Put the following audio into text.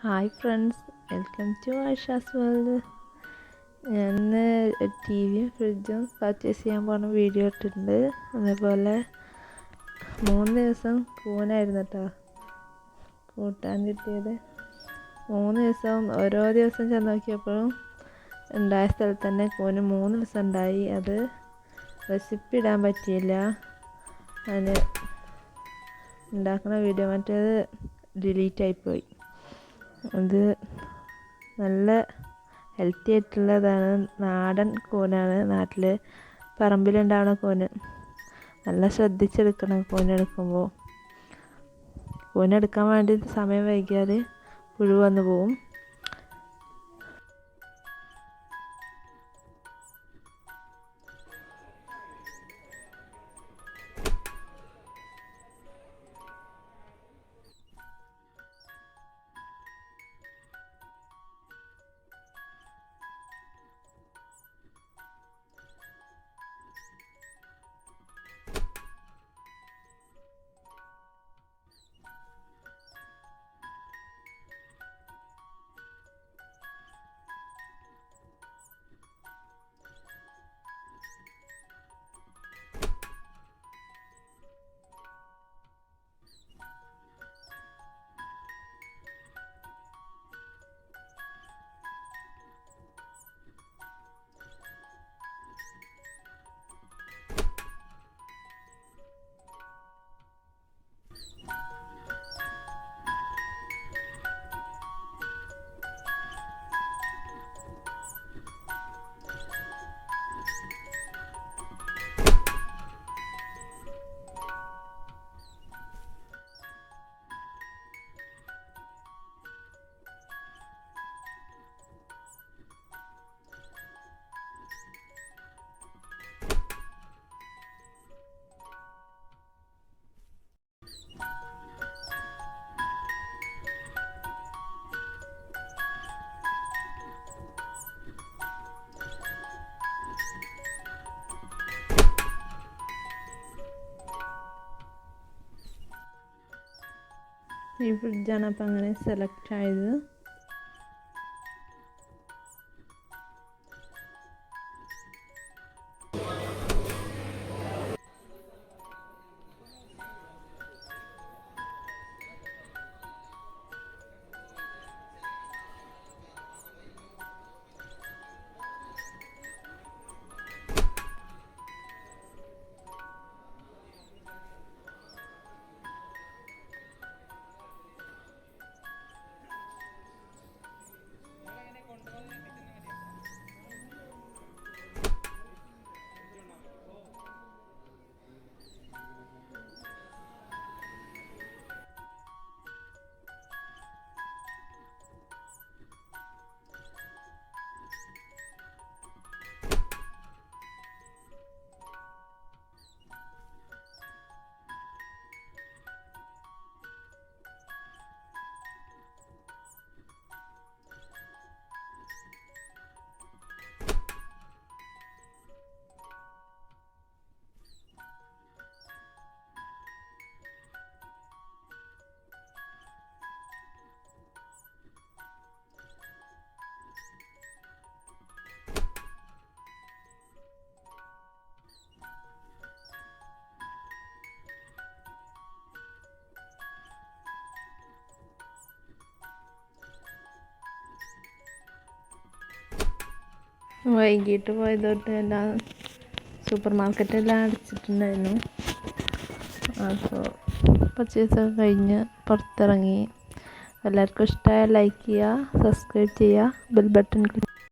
Hi friends, welcome to Ayesha's world. ഞാൻ ടി വിയും ഫ്രിഡ്ജും പർച്ചേസ് ചെയ്യാൻ പോകുന്ന വീഡിയോ ഇട്ടിട്ടുണ്ട്. അതേപോലെ 3 ദിവസം കൂനായിരുന്നു കേട്ടോ കൂട്ടാൻ കിട്ടിയത്. 3 ദിവസം ഓരോ ദിവസം ചെന്ന് നോക്കിയപ്പോഴും ഉണ്ടായ സ്ഥലത്ത് തന്നെ കൂന് 3 ദിവസം ഉണ്ടായി. അത് റെസിപ്പി ഇടാൻ പറ്റിയില്ല. അതിന് ഉണ്ടാക്കുന്ന വീഡിയോ മറ്റേത് ഡിലീറ്റ് ആയിപ്പോയി. അത് നല്ല ഹെൽത്തി ആയിട്ടുള്ളതാണ്. നാടൻ കൂനാണ്, നാട്ടിൽ പറമ്പിലുണ്ടാവുന്ന കൂന്. നല്ല ശ്രദ്ധിച്ചെടുക്കണം കൂനെടുക്കുമ്പോൾ. കൂനെടുക്കാൻ വേണ്ടി സമയം വൈകിയാൽ പുഴു വന്നു പോവും. ഈ ഫ്രിഡ്ജാണ് അപ്പം അങ്ങനെ സെലക്ട് ആയത്. വൈകിട്ട് പോയതോട്ട് എല്ലാം സൂപ്പർ മാർക്കറ്റെല്ലാം അടച്ചിട്ടുണ്ടായിരുന്നു. അപ്പോൾ പർച്ചേസൊക്കെ കഴിഞ്ഞ് പുറത്തിറങ്ങി. എല്ലാവർക്കും ഇഷ്ടമായ ലൈക്ക് ചെയ്യുക, സബ്സ്ക്രൈബ് ചെയ്യുക, ബെൽ ബട്ടൺ ക്ലിക്ക്